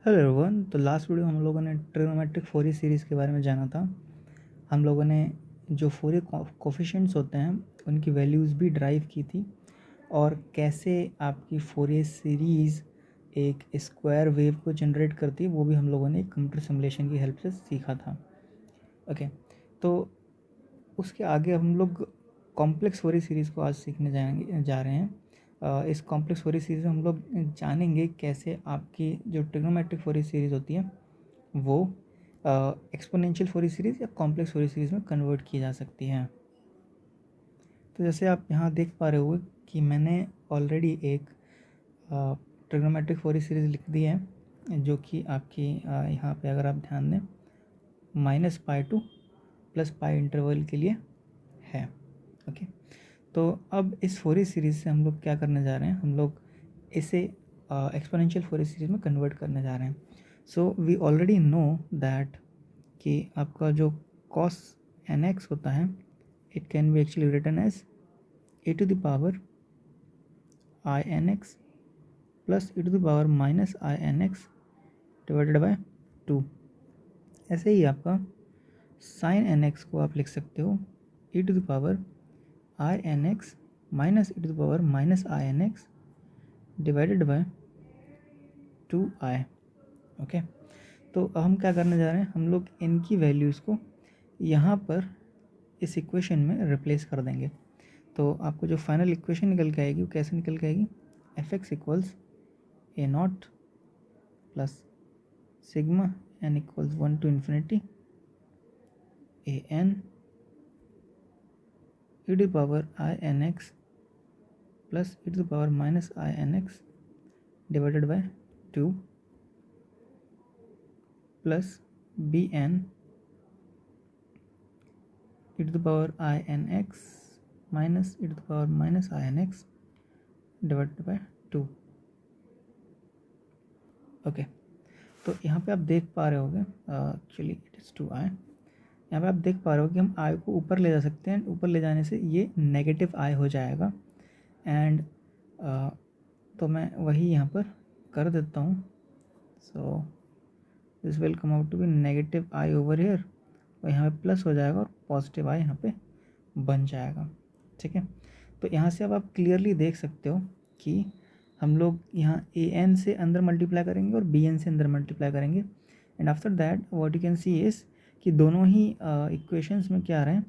Hello everyone. तो last video हम लोगों ने ट्रिग्नोमेट्रिक फोरियर सीरीज़ के बारे में जाना था। हम लोगों ने जो फोरियर कोफिशिएंट्स होते हैं उनकी वैल्यूज़ भी ड्राइव की थी और कैसे आपकी फोरियर सीरीज़ एक स्क्वायर वेव को जनरेट करती है वो भी हम लोगों ने कंप्यूटर सिमुलेशन की हेल्प से सीखा था। ओके, तो उसके आगे हम लोग कॉम्प्लेक्स फोरियर सीरीज़ को आज सीखने जा रहे हैं। इस कॉम्प्लेक्स फोरियर सीरीज़ में हम लोग जानेंगे कैसे आपकी जो ट्रिग्नोमेट्रिक फोरियर सीरीज़ होती है वो एक्सपोनेंशियल फोरियर सीरीज़ या कॉम्प्लेक्स फोरियर सीरीज़ में कन्वर्ट की जा सकती है। तो जैसे आप यहाँ देख पा रहे हो कि मैंने ऑलरेडी एक ट्रिग्नोमेट्रिक फोरियर सीरीज़ लिख दी है जो कि आपकी यहाँ पे अगर आप ध्यान दें -π टू +π इंटरवल के लिए है। ओके, तो अब इस फोरियर सीरीज़ से हम लोग क्या करने जा रहे हैं, हम लोग इसे एक्सपोनेंशियल फोरियर सीरीज़ में कन्वर्ट करने जा रहे हैं। So we already know that कि आपका जो cos nx होता है it can be actually written as e to the power i nx plus e to the power minus i nx divided by 2। ऐसे ही आपका sin nx को आप लिख सकते हो e to the power i nx minus e to the power minus i nx divided by 2i। Okay, तो अब हम क्या करने जा रहे हैं, हम लोग इनकी वैल्यूज़ को यहाँ पर इस इक्वेशन में रिप्लेस कर देंगे। तो आपको जो फाइनल इक्वेशन निकल के आएगी वो कैसे निकल के आएगी, F X equals A naught plus sigma N equals 1 to infinity A N E to power I N x plus E to power minus I N X divided by 2 plus B N e to the power I n x minus e to the power minus I n x divided by 2। Okay, तो यहाँ पे आप देख पा रहे होगे actually it is 2i। यहाँ पे आप देख पा रहे हो कि हम i को ऊपर ले जा सकते हैं, ऊपर ले जाने से ये नेगेटिव i हो जाएगा एंड तो मैं वही यहाँ पर कर देता हूँ। So this will come out to be negative i over here और यहाँ पे प्लस हो जाएगा और पॉजिटिव i यहाँ पे बन जाएगा। ठीक है, तो यहाँ से अब आप क्लियरली देख सकते हो कि हम लोग यहाँ ए एन से अंदर मल्टीप्लाई करेंगे और बी एन से अंदर मल्टीप्लाई करेंगे and after that what you can see is कि दोनों ही इक्वेशंस में क्या आ रहे हैं,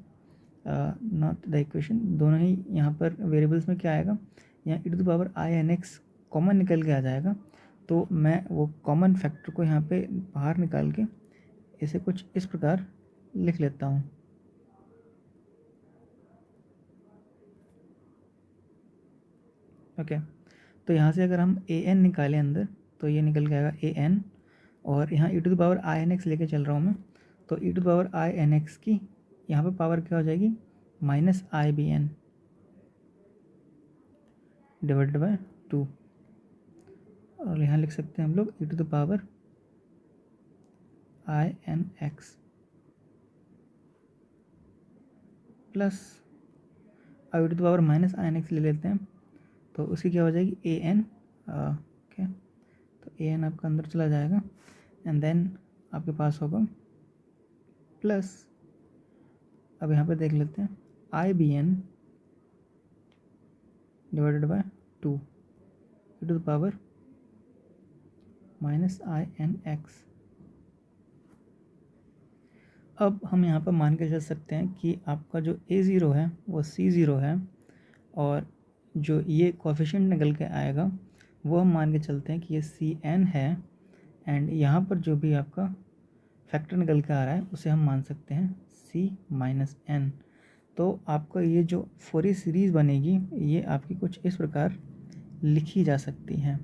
नॉट द इक्वेशन, दोनों ही यहाँ पर वेरिएबल्स में क्या आएगा, यहाँ e to the power I N X common निकल के आ जाएगा। तो मैं वो कॉमन फैक्टर को यहाँ पे बाहर निकाल के इसे कुछ इस प्रकार लिख लेता हूँ। ओके, तो यहाँ से अगर हम ए एन निकालें अंदर तो ये निकल के आएगा ए एन और यहाँ e to the power I N x लेके चल रहा हूँ मैं, तो e to the power I N x की यहाँ पे पावर क्या हो जाएगी, minus i b n divided by 2 और यहाँ लिख सकते हैं हम लोग e to the power I N x plus i to the power minus I N x ले लेते हैं तो उसकी क्या हो जाएगी ए एन। ओके, तो ए एन आपका अंदर चला जाएगा एंड देन आपके पास होगा प्लस, अब यहाँ पे देख लेते हैं i b n divided by 2 e to the power minus I N x. अब हम यहाँ पर मान के चल सकते हैं कि आपका जो a0 है वो c0 है और जो ये कोफिशिएंट निकल के आएगा वो हम मान के चलते हैं कि ये cn है एंड यहाँ पर जो भी आपका फैक्टर निकल के आ रहा है उसे हम मान सकते हैं c माइनस n। तो आपका ये जो फोरियर सीरीज़ बनेगी ये आपकी कुछ इस प्रकार लिखी जा सकती है।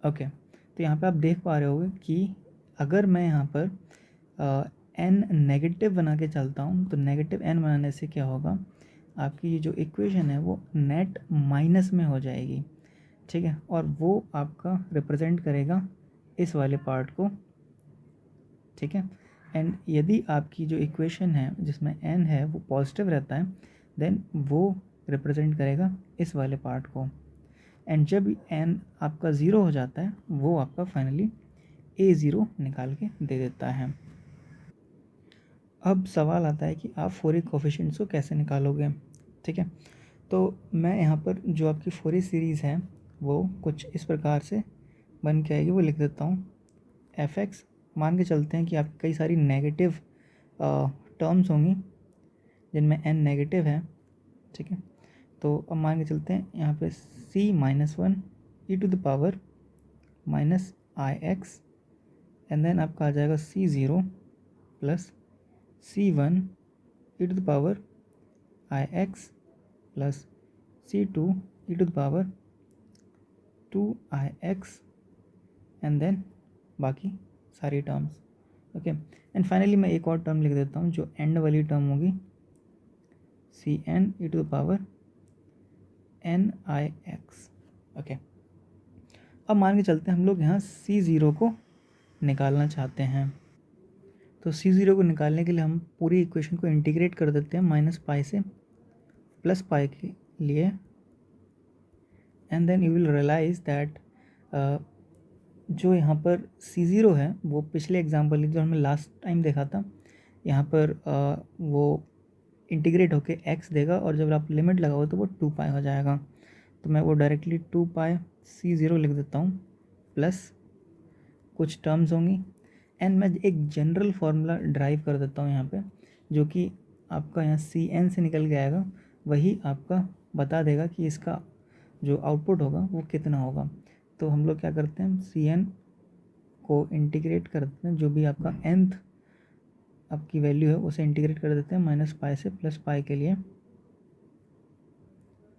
ओके, तो यहाँ पे आप देख पा रहे होगे कि अगर मैं यहाँ पर n नेगेटिव बना के चलता हूँ तो नेगेटिव n बनाने से क्या होगा, आपकी ये जो इक्वेशन है वो नेट माइनस में हो जाएगी। ठीक है, और वो आपका रिप्रेजेंट करेगा इस वाले पार्ट को। ठीक है, एंड यदि आपकी जो इक्वेशन है जिसमें n है वो पॉजिटिव रहता है देन वो रिप्रेजेंट करेगा इस वाले पार्ट को, एंड जब n आपका ज़ीरो हो जाता है वो आपका फाइनली a0 निकाल के दे देता है। अब सवाल आता है कि आप फोरियर कोफिशिएंट्स को कैसे निकालोगे। ठीक है, तो मैं यहाँ पर जो आपकी फोरियर सीरीज़ है वो कुछ इस प्रकार से बन के आएगी, वो लिख देता हूँ। f(x) मान के चलते हैं कि आपकी कई सारी नेगेटिव टर्म्स होंगी जिनमें n नेगेटिव है। ठीक है, तो अब मान के चलते हैं यहाँ पे c-1 e to the power minus I X, and then आपका आ जाएगा c0 plus c1 e to the power I X plus c2 e to the power 2ix, and then बाकी सारी टर्म्स। ओके, एंड फाइनली मैं एक और term लिख देता हूँ जो एंड वाली टर्म होगी, cn e to the power nix। Okay, अब मान के चलते हैं हम लोग यहाँ c0 को निकालना चाहते हैं, तो c0 को निकालने के लिए हम पूरी इक्वेशन को इंटीग्रेट कर देते हैं -π से +π के लिए, and then you will realize that जो यहाँ पर c0 है वो पिछले एग्जाम्पल जो हमने लास्ट टाइम देखा था, यहाँ पर वो इंटीग्रेट होके x देगा और जब आप लिमिट लगाओ तो वो 2π हो जाएगा। तो मैं वो डायरेक्टली 2π c0 लिख देता हूँ प्लस कुछ टर्म्स होंगी, एंड मैं एक जनरल फार्मूला ड्राइव कर देता हूँ यहाँ पे, जो कि आपका यहाँ cn से निकल के आएगा, वही आपका बता देगा कि इसका जो आउटपुट होगा वो कितना होगा। तो हम लोग क्या करते हैं, cn को इंटीग्रेट कर देते हैं, जो भी आपका nth आपकी वैल्यू है उसे इंटीग्रेट कर देते हैं -π से +π के लिए,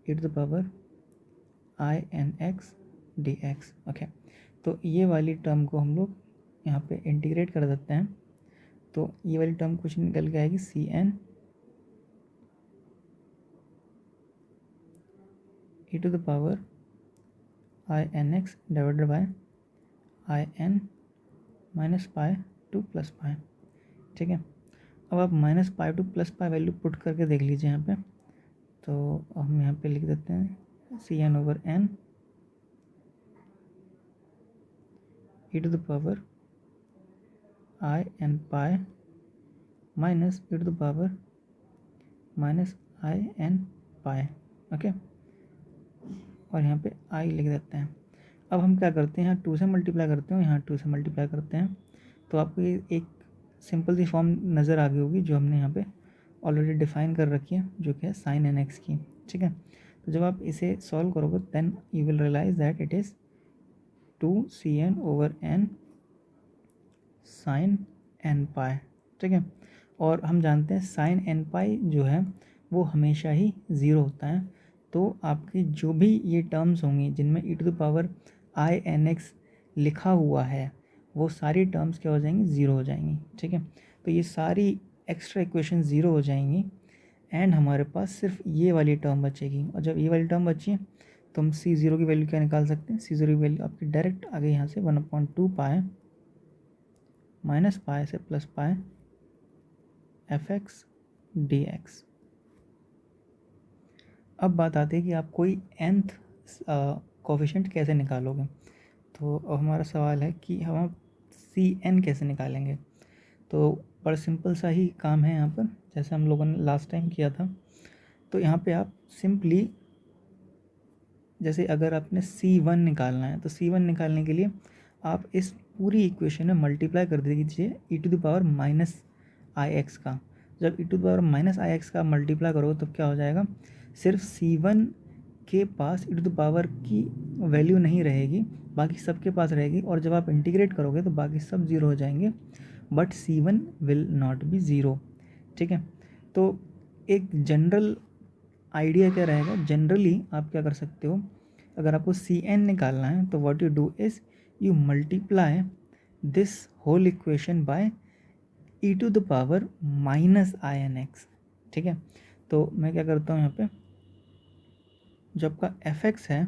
e to the power inx dx। Okay, तो ये वाली टर्म को हम लोग यहाँ पे इंटीग्रेट कर देते हैं, तो ये वाली टर्म कुछ निकल के आएगी cn e to the power inx divided by in -π to +π। ठीक है, अब आप -π to +π वैल्यू पुट करके देख लीजिए यहाँ पे, तो हम यहाँ पे लिख देते हैं cn/n e to the power in π minus e to the power -in π। Okay, और यहाँ पे i लिख देते हैं। अब हम क्या करते हैं, यहाँ 2 से मल्टीप्लाई करते हैं, यहाँ 2 से मल्टीप्लाई करते हैं, तो आपको ये एक सिंपल सी फॉर्म नज़र आ गई होगी जो हमने यहाँ पे ऑलरेडी डिफाइन कर रखी है, जो कि है sin nx की। ठीक है, तो जब आप इसे सॉल्व करोगे then you will realize that it is 2cn/n sin nπ। ठीक है, और हम जानते हैं sin nπ जो है वो हमेशा ही ज़ीरो होता है, तो आपकी जो भी ये टर्म्स होंगी जिनमें e to the power inx लिखा हुआ है वो सारी टर्म्स क्या हो जाएंगी, ज़ीरो हो जाएंगी। ठीक है, तो ये सारी एक्स्ट्रा इक्वेशन ज़ीरो हो जाएंगी, एंड हमारे पास सिर्फ ये वाली टर्म बचेगी, और जब ये वाली टर्म बची तो हम c0 की वैल्यू क्या निकाल सकते हैं, c0 की वैल्यू आपकी डायरेक्ट आ गई यहाँ से 1/2π -π से +π fx dx। अब बात आती है कि आप कोई nth कोफिशिएंट कैसे निकालोगे, तो अब हमारा सवाल है कि हम cn कैसे निकालेंगे। तो बड़ा सिंपल सा ही काम है यहाँ पर, जैसे हम लोगों ने लास्ट टाइम किया था। तो यहाँ पे आप सिंपली, जैसे अगर आपने c1 निकालना है तो c1 निकालने के लिए आप इस पूरी इक्वेशन में मल्टीप्लाई कर दीजिए e to the power -ix का। जब e to the power -ix का मल्टीप्लाई करोगे तो क्या हो जाएगा, सिर्फ c1 के पास e टू द पावर की वैल्यू नहीं रहेगी, बाकी सब के पास रहेगी, और जब आप इंटीग्रेट करोगे तो बाकी सब ज़ीरो हो जाएंगे, but c1 will not be zero. ठीक है, तो एक जनरल आइडिया क्या रहेगा, जनरली आप क्या कर सकते हो, अगर आपको cn निकालना है तो what you do is you multiply this whole equation by e to the power -inx। ठीक है, तो मैं क्या करता हूँ यहाँ पे, जो आपका fx है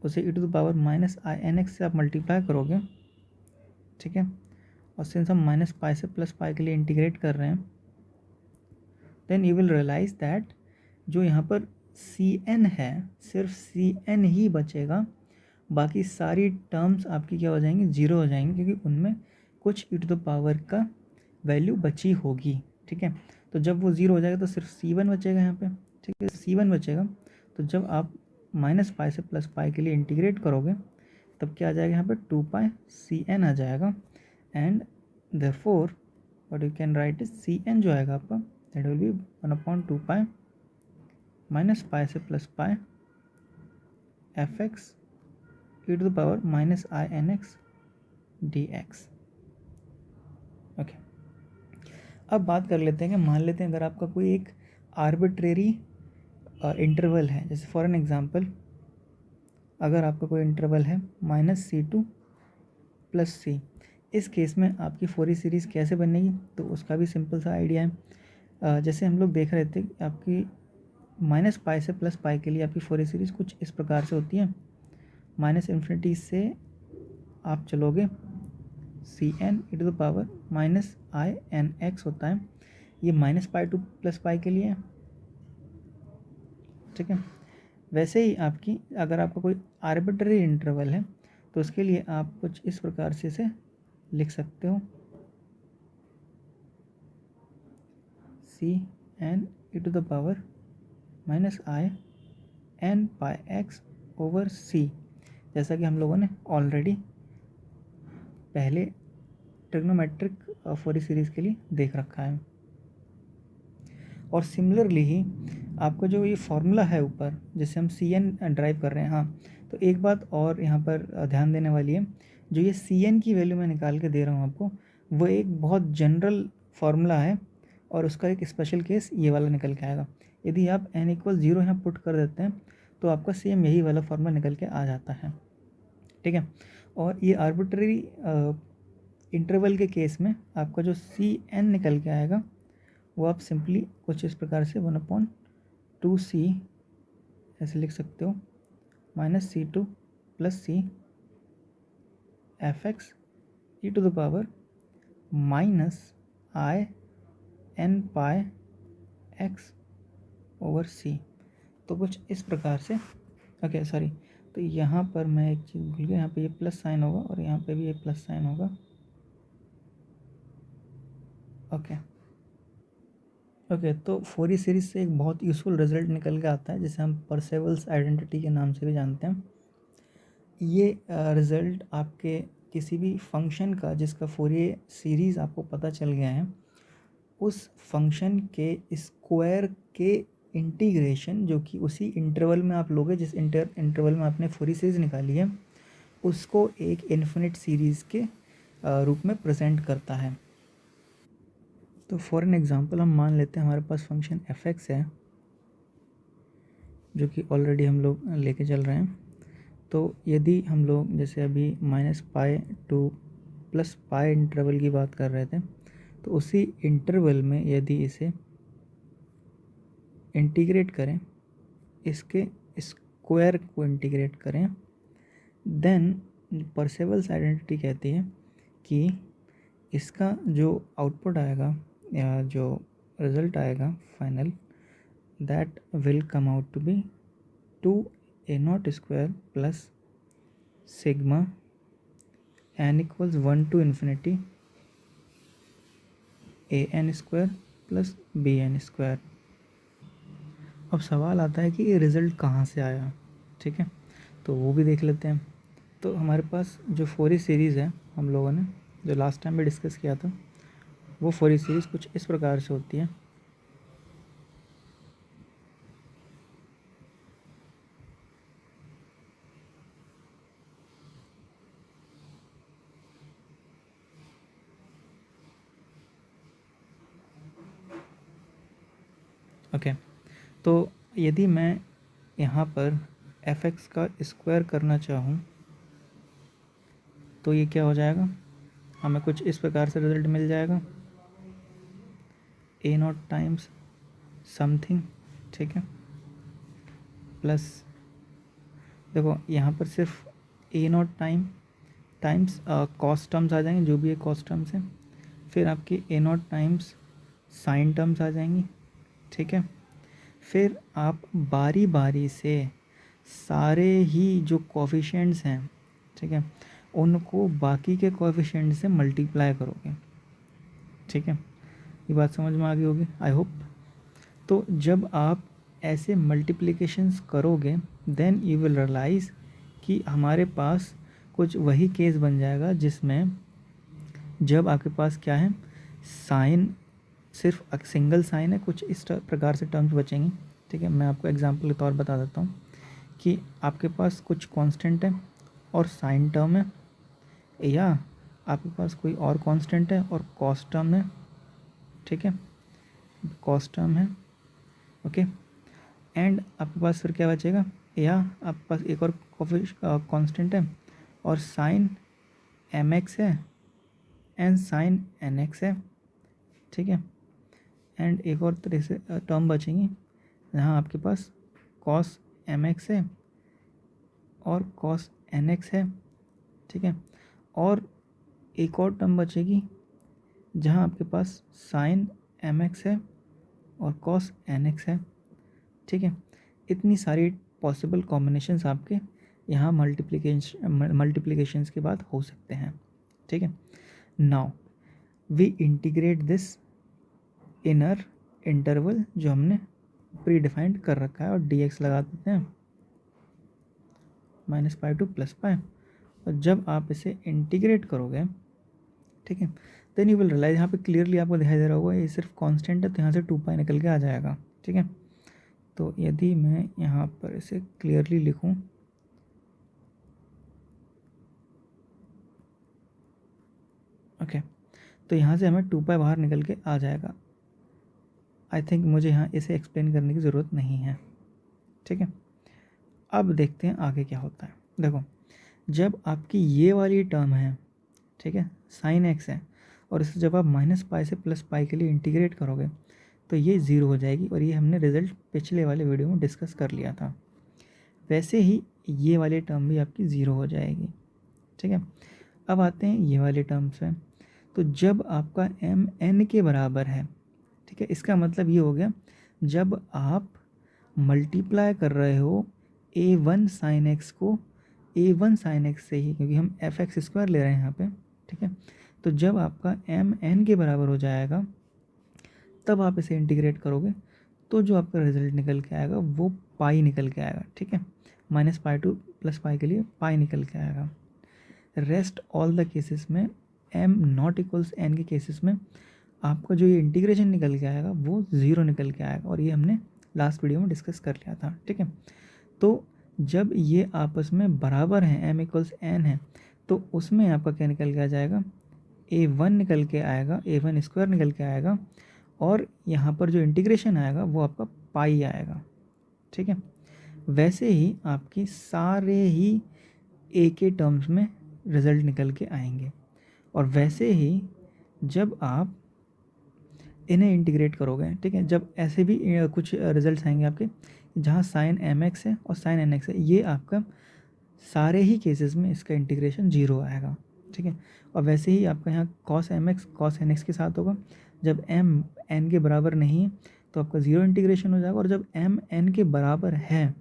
उसे e to the power -inx से आप मल्टीप्लाई करोगे। ठीक है, और सिंस हम माइनस पाई से प्लस पाई के लिए इंटीग्रेट कर रहे हैं, then you will realize that जो यहाँ पर सी एन है सिर्फ सी एन ही बचेगा, बाकी सारी टर्म्स आपकी क्या हो जाएंगी, ज़ीरो हो जाएंगी, क्योंकि उनमें कुछ ई टू द पावर का वैल्यू बची होगी। ठीक है, तो जब वो ज़ीरो हो जाएगा तो सिर्फ सी वन बचेगा यहाँ पे। ठीक है, सी वन बचेगा, तो जब आप माइनस पाई से प्लस पाई के लिए इंटीग्रेट करोगे तब क्या आ जाएगा यहाँ पे, टू पाई सी एन आ जाएगा। And therefore what you can write is c n जो आएगा आपका, that will be 1/2 pi minus pi से plus pi f x e to the power minus I N x d x. Okay, अब बात कर लेते हैं कि मान लेते हैं अगर आपका कोई एक आर्बिट्रेरी इंटरवल है, जैसे फॉर एन एग्जांपल अगर आपका कोई इंटरवल है -c2 + c, इस केस में आपकी फोरियर सीरीज़ कैसे बनेगी, तो उसका भी सिंपल सा आइडिया है। जैसे हम लोग देख रहे थे कि आपकी माइनस पाई से प्लस पाई के लिए आपकी फोरियर सीरीज़ कुछ इस प्रकार से होती है। -∞ से आप चलोगे C N E to the power minus I N X होता है, ये -पाई टू प्लस पाई के लिए है। ठीक है, वैसे ही आपकी अगर आपका कोई आर्बिट्ररी इंटरवल है तो उसके लिए आप कुछ इस प्रकार से इसे लिख सकते हो, c N E to the power minus I n pi x over c, जैसा कि हम लोगों ने ऑलरेडी पहले ट्रिग्नोमेट्रिक फोरियर सीरीज़ के लिए देख रखा है। और सिमिलरली ही आपका जो ये फॉर्मूला है ऊपर, जैसे हम सी एन ड्राइव कर रहे हैं, हाँ तो एक बात और यहाँ पर ध्यान देने वाली है, जो ये सी एन की वैल्यू मैं निकाल के दे रहा हूँ आपको, वो एक बहुत जनरल फार्मूला है और उसका एक स्पेशल केस ये वाला निकल के आएगा। यदि आप n = 0 यहाँ पुट कर देते हैं तो आपका सेम यही वाला फार्मूला निकल के आ जाता है। ठीक है, और ये आर्बिट्ररी इंटरवल के केस में आपका जो सी एन निकल के आएगा वो आप सिंपली कुछ इस प्रकार से 1/2c ऐसे लिख सकते हो, -c2 + c f x e to the power minus I n pi x over c. तो कुछ इस प्रकार से, ओके सॉरी, तो यहाँ पर मैं एक चीज़ भूल गया, यहाँ पे ये प्लस साइन होगा और यहाँ पे भी ये प्लस साइन होगा। ओके, तो फोरियर सीरीज से एक बहुत यूज़फुल रिजल्ट निकल के आता है जिसे हम परसेवल्स आइडेंटिटी के नाम से भी जानते हैं। ये रिज़ल्ट आपके किसी भी फंक्शन का जिसका फोरियर सीरीज़ आपको पता चल गया है, उस फंक्शन के स्क्वायर के इंटीग्रेशन जो कि उसी इंटरवल में आप लोगे जिस इंटरवल में आपने फोरियर सीरीज़ निकाली है, उसको एक इन्फिनिट सीरीज़ के रूप में प्रेजेंट करता है। तो फॉर एन एग्ज़ाम्पल हम मान लेते हैं हमारे पास फंक्शन एफ एक्स है जो कि ऑलरेडी हम लोग लेके चल रहे हैं। तो यदि हम लोग जैसे अभी -पाई टू +पाई इंटरवल की बात कर रहे थे, तो उसी इंटरवल में यदि इसे इंटीग्रेट करें, इसके स्क्वायर को इंटीग्रेट करें, देन परसेवल्स आइडेंटिटी कहती है कि इसका जो आउटपुट आएगा या जो रिज़ल्ट आएगा final, that will come out to be 2a0² plus sigma n = 1 to ∞ an² plus bn²। अब सवाल आता है कि ये रिज़ल्ट कहाँ से आया। ठीक है, तो वो भी देख लेते हैं। तो हमारे पास जो फोरियर सीरीज़ है, हम लोगों ने जो लास्ट टाइम में डिस्कस किया था, वो फोरियर सीरीज़ कुछ इस प्रकार से होती है। ओके, तो यदि मैं यहाँ पर एफ एक्स का स्क्वायर करना चाहूँ तो ये क्या हो जाएगा, हमें कुछ इस प्रकार से रिज़ल्ट मिल जाएगा, a0 टाइम्स समथिंग। ठीक है, प्लस देखो यहाँ पर सिर्फ a0 टाइम्स कॉस्ट टर्म्स आ जाएंगे, जो भी है कॉस्ट टर्म्स हैं, फिर आपके ए नॉट टाइम्स साइन टर्म्स आ जाएंगी, ठीक है। फिर आप बारी बारी से सारे ही जो कोफिशिएंट्स हैं, ठीक है, उनको बाकी के कोफिशिएंट से मल्टीप्लाई करोगे, ठीक है। ये बात समझ में आ गई होगी आई होप। तो जब आप ऐसे मल्टीप्लिकेशंस करोगे देन यू विल रियलाइज़ कि हमारे पास कुछ वही केस बन जाएगा जिसमें जब आपके पास क्या है, साइन सिर्फ सिंगल साइन है, कुछ इस प्रकार से टर्म्स बचेंगी, ठीक है। मैं आपको एग्जांपल के तौर बता देता हूँ कि आपके पास कुछ कांस्टेंट है और साइन टर्म है, या आपके पास कोई और कांस्टेंट है और कॉस्ट टर्म है, ठीक है, कॉस्ट टर्म है, ओके। एंड आपके पास फिर क्या बचेगा, या आपके पास एक और कांस्टेंट है और साइन एम एक्स है एंड साइन एन एक्स है, ठीक है। एंड एक और तरह से टर्म बचेंगी जहाँ आपके पास कॉस एम एक्स है और कॉस एन एक्स है, ठीक है। और एक और टर्म बचेगी जहाँ आपके पास साइन एम एक्स है और कॉस एन एक्स है, ठीक है। इतनी सारी पॉसिबल कॉम्बिनेशंस आपके यहाँ मल्टीप्लिकेशंस के बाद हो सकते हैं, ठीक है। Now we integrate this inner interval जो हमने प्री डिफाइंड कर रखा है और dx लगा देते हैं -π टू +π। और जब आप इसे इंटीग्रेट करोगे, ठीक है, देन यू विल रियलाइज, यहाँ पे क्लियरली आपको दिखाई दे रहा होगा ये सिर्फ कांस्टेंट है, तो यहाँ से 2π निकल के आ जाएगा, ठीक है। तो यदि मैं यहाँ पर इसे क्लियरली लिखूँ, ओके, तो यहाँ से हमें 2π बाहर निकल के आ जाएगा। आई थिंक मुझे यहाँ इसे एक्सप्लेन करने की ज़रूरत नहीं है, ठीक है। अब देखते हैं आगे क्या होता है। देखो, जब आपकी ये वाली टर्म है, ठीक है, साइन एक्स है, और इसे जब आप -π से +π के लिए इंटीग्रेट करोगे तो ये ज़ीरो हो जाएगी, और ये हमने रिज़ल्ट पिछले वाले वीडियो में डिस्कस कर लिया था। वैसे ही ये वाली टर्म भी आपकी ज़ीरो हो जाएगी, ठीक है। अब आते हैं ये वाले टर्म्स में। तो जब आपका m n के बराबर है, ठीक है, इसका मतलब ये हो गया जब आप मल्टीप्लाई कर रहे हो a1 sin x को a1 sin x से ही, क्योंकि हम fx² ले रहे हैं यहाँ पे, ठीक है। तो जब आपका m n के बराबर हो जाएगा तब आप इसे इंटीग्रेट करोगे तो जो आपका रिजल्ट निकल के आएगा वो पाई निकल के आएगा, ठीक है। -π टू +π के लिए पाई निकल के आएगा। रेस्ट ऑल द केसेस में m नॉट इक्वल्स n के केसेस में आपका जो ये इंटीग्रेशन निकल के आएगा वो ज़ीरो निकल के आएगा, और ये हमने लास्ट वीडियो में डिस्कस कर लिया था, ठीक है। तो जब ये आपस में बराबर हैं, m इक्वल्स n है, तो उसमें आपका क्या निकल के आ जाएगा, a1 निकल के आएगा, a1² निकल के आएगा, और यहाँ पर जो इंटीग्रेशन आएगा वो आपका पाई आएगा, ठीक है। वैसे ही आपकी सारे ही a के टर्म्स में रिज़ल्ट निकल के आएंगे, और वैसे ही जब आप इन्हें इंटीग्रेट करोगे, ठीक है, जब ऐसे भी कुछ रिजल्ट्स आएंगे आपके जहाँ साइन एम एक्स है और साइन एन एक्स है, ये आपका सारे ही केसेस में इसका इंटीग्रेशन ज़ीरो आएगा, ठीक है। और वैसे ही आपका यहाँ cos M X cos N X के साथ होगा, जब एम एन के बराबर नहीं है तो आपका ज़ीरो इंटीग्रेशन हो जाएगा, और जब एम एन के बराबर है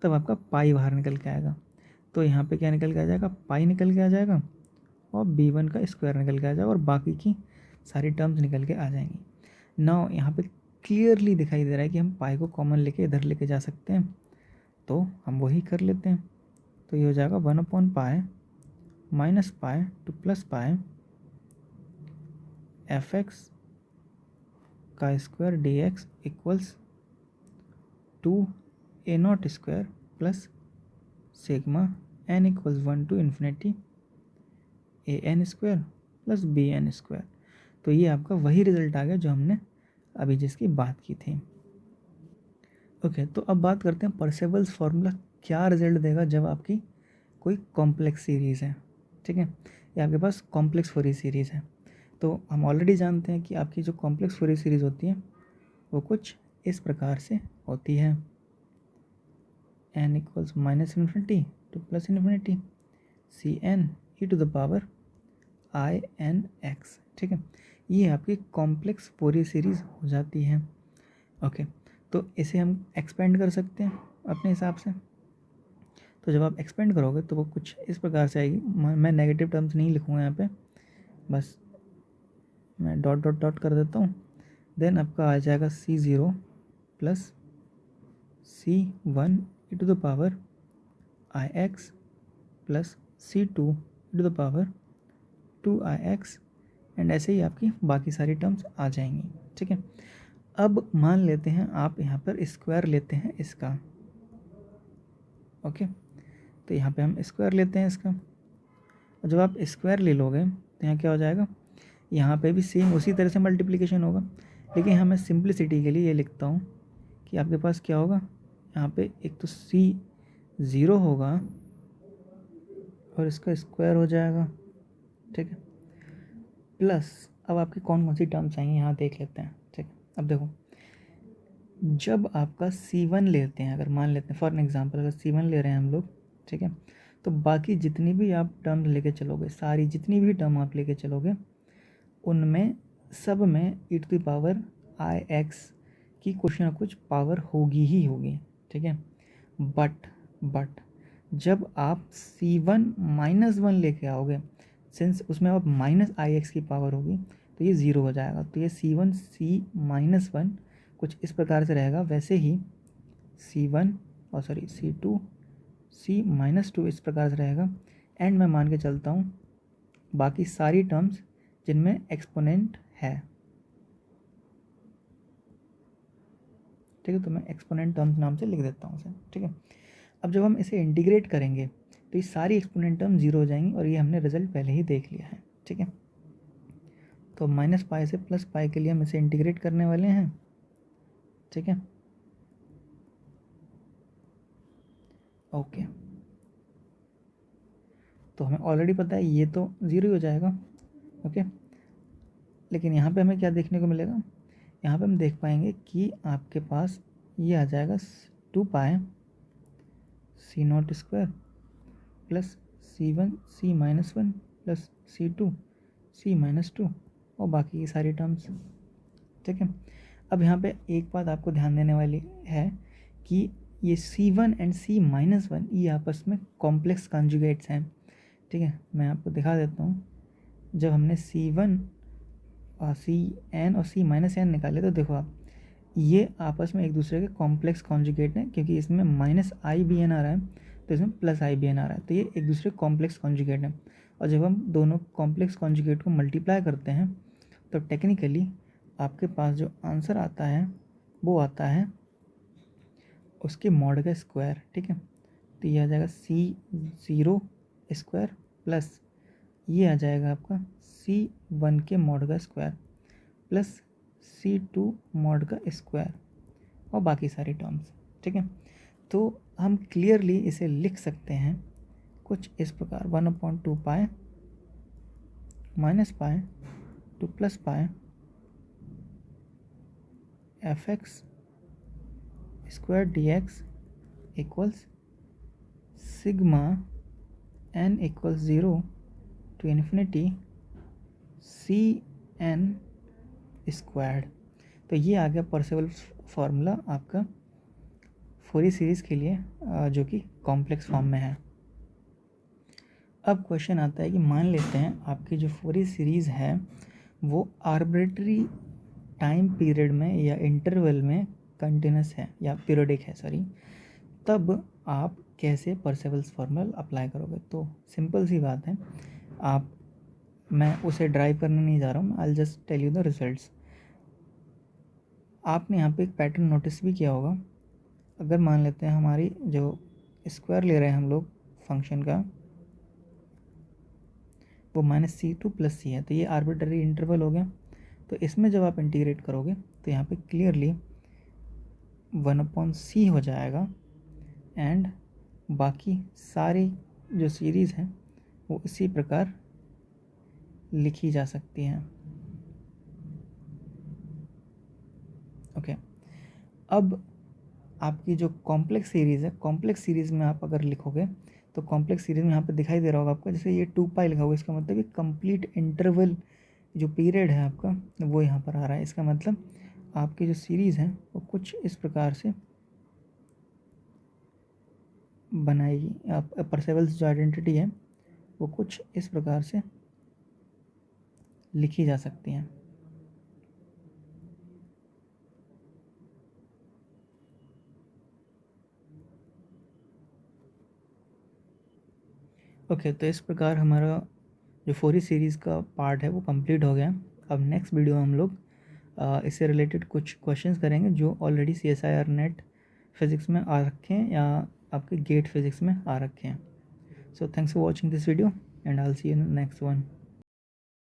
तब आपका पाई बाहर निकल के आएगा। तो यहाँ पे क्या निकल के आ जाएगा, पाई निकल के आ जाएगा, और b1 का स्क्वायर निकल के आ जाएगा, और बाकी की सारी टर्म्स निकल के आ जाएंगी। नाउ यहाँ पे क्लियरली दिखाई दे रहा है कि हम पाई को कॉमन लेके इधर लेके जा सकते हैं, तो हम वही कर लेते हैं। तो ये हो जाएगा 1/π -π टू +π fx का square dx equals 2a0² plus sigma n equals 1 to infinity an² plus bn²। तो ये आपका वही रिजल्ट आ गया जो हमने अभी जिसकी बात की थी। ओके, तो अब बात करते हैं परसेवल्स फार्मूला क्या रिजल्ट देगा जब आपकी कोई कॉम्प्लेक्स सीरीज़ है, ठीक है, या आपके पास कॉम्प्लेक्स फोरियर सीरीज़ है। तो हम ऑलरेडी जानते हैं कि आपकी जो कॉम्प्लेक्स फोरियर सीरीज़ होती है वो कुछ इस प्रकार से होती है, n equals -∞ to +∞ Cn E to the power I N X, ठीक है। ये आपकी कॉम्प्लेक्स फोरियर सीरीज़ हो जाती है। ओके, तो इसे हम एक्सपेंड कर सकते हैं अपने हिसाब से। तो जब आप एक्सपेंड करोगे तो वो कुछ इस प्रकार से आएगी। मैं नेगेटिव टर्म्स नहीं लिखूँगा यहाँ पे, बस मैं डॉट डॉट डॉट कर देता हूँ। देन आपका आ जाएगा C0 plus C1 E to the power I X plus C2 E to the power 2IX, and ऐसे ही आपकी बाकी सारी टर्म्स आ जाएंगी, ठीक है। अब मान लेते हैं आप यहाँ पर स्क्वायर लेते हैं इसका। ओके, तो यहाँ पे हम स्क्वायर लेते हैं इसका, और जब आप स्क्वायर ले लोगे तो यहाँ क्या हो जाएगा, यहाँ पे भी सेम उसी तरह से मल्टीप्लिकेशन होगा, लेकिन यहाँ मैं सिंप्लिसिटी के लिए ये लिखता हूँ कि आपके पास क्या होगा, यहाँ पे एक तो C0 होगा और इसका स्क्वायर हो जाएगा, ठीक है, प्लस अब आपकी कौन कौन सी टर्म्स आएंगी यहाँ देख लेते हैं, ठीक है। अब देखो, जब आपका C1 लेते हैं, अगर मान लेते हैं फॉर एग्जांपल अगर C1 ले रहे हैं हम लोग, ठीक है, तो बाकी जितनी भी आप टर्म्स लेके चलोगे, सारी जितनी भी टर्म आप लेके चलोगे, उनमें सब में e to the power I x की कुछ ना कुछ पावर होगी ही होगी, ठीक है। बट जब आप C1 -1 लेके आओगे, सिंस उसमें अब माइनस आई एक्स की पावर होगी, तो ये ज़ीरो हो जाएगा। तो ये C1 C-1 कुछ इस प्रकार से रहेगा। वैसे ही C1 और सॉरी C2 C-2 इस प्रकार से रहेगा। एंड मैं मान के चलता हूँ बाकी सारी टर्म्स जिनमें एक्सपोनेंट है, ठीक है, तो मैं एक्सपोनेंट टर्म्स नाम से लिख देता हूँ उसे, ठीक है। अब जब हम इसे इंटीग्रेट करेंगे तो ये सारी एक्सपोनेंट टर्म जीरो हो जाएंगी, और ये हमने रिजल्ट पहले ही देख लिया है, ठीक है। तो -π से +π के लिए हम इसे इंटीग्रेट करने वाले हैं, ठीक है। ओके, तो हमें ऑलरेडी पता है ये तो ज़ीरो ही हो जाएगा, ओके। लेकिन यहाँ पे हमें क्या देखने को मिलेगा, यहाँ पे हम देख पाएंगे कि आपके पास ये आ जाएगा 2π C0² plus C1 C-1 plus C2 C-2 और बाकी की सारी टर्म्स, ठीक है। अब यहाँ पे एक बात आपको ध्यान देने वाली है कि ये C1 एंड C-1 ये आपस में कॉम्प्लेक्स कॉन्जुगेट्स हैं, ठीक है। मैं आपको दिखा देता हूँ। जब हमने C1 और Cn और C-n निकाले तो देखो आप, ये आपस में एक दूसरे के कॉम्प्लेक्स कॉन्जुगेट हैं, क्योंकि इसमें -IBN आ रहा है तो इसमें +IBN आ रहा है, तो ये एक दूसरे कॉम्प्लेक्स कॉन्जुगेट हैं। और जब हम दोनों कॉम्प्लेक्स कॉन्जुगेट को मल्टीप्लाई करते हैं तो टेक्निकली आपके पास जो आंसर आता है वो आता है उसके मॉड का स्क्वायर, ठीक है। तो ये आ जाएगा C0² प्लस ये आ जाएगा आपका C1 के मॉड का स्क्वायर प्लस C2 मॉड का स्क्वायर और बाकी सारी टर्म्स, ठीक है। तो हम क्लियरली इसे लिख सकते हैं कुछ इस प्रकार, 1/2π -π to +π fx square dx equals sigma n equals 0 to infinity Cn squared. तो ये आ गया परसेवल फार्मूला आपका फोरियर सीरीज़ के लिए, जो कि कॉम्प्लेक्स फॉर्म में है। अब क्वेश्चन आता है कि मान लेते हैं आपकी जो फोरियर सीरीज़ है वो आर्बिट्रेरी टाइम पीरियड में या इंटरवल में कंटिन्यूस है या पीरियोडिक है, सॉरी, तब आप कैसे परसेवल्स फार्मूला अप्लाई करोगे। तो सिंपल सी बात है, मैं उसे ड्राइव करने नहीं जा रहा हूँ, I will just tell you the results. आपने यहाँ पे एक पैटर्न नोटिस भी किया होगा। अगर मान लेते हैं हमारी जो स्क्वायर ले रहे हैं हम लोग फंक्शन का वो -C2 + C है, तो ये आर्बिट्रेरी इंटरवल हो गया। तो इसमें जब आप इंटीग्रेट करोगे तो यहाँ पे क्लियरली 1/C हो जाएगा, एंड बाकी सारी जो सीरीज़ है वो इसी प्रकार लिखी जा सकती है, ओके। अब आपकी जो कॉम्प्लेक्स सीरीज़ है, कॉम्प्लेक्स सीरीज़ में आप अगर लिखोगे तो कॉम्प्लेक्स सीरीज में यहाँ पे दिखाई दे रहा होगा आपको, जैसे ये 2 पाई लिखा हुआ, इसका मतलब कि कंप्लीट इंटरवल जो पीरियड है आपका वो यहाँ पर आ रहा है। इसका मतलब आपकी जो सीरीज़ है वो कुछ इस प्रकार से बनाएगी। आप परसेवल्स जो आइडेंटिटी है वो कुछ इस प्रकार से लिखी जा सकती हैं। ओके, तो इस प्रकार हमारा जो फोरी सीरीज़ का पार्ट है वो कंप्लीट हो गया। अब नेक्स्ट वीडियो में हम लोग इससे रिलेटेड कुछ क्वेश्चंस करेंगे जो ऑलरेडी CSIR नेट फिज़िक्स में आ रखे हैं या आपके गेट फिज़िक्स में आ रखे हैं। So thanks for watching this video and I will see you in next one.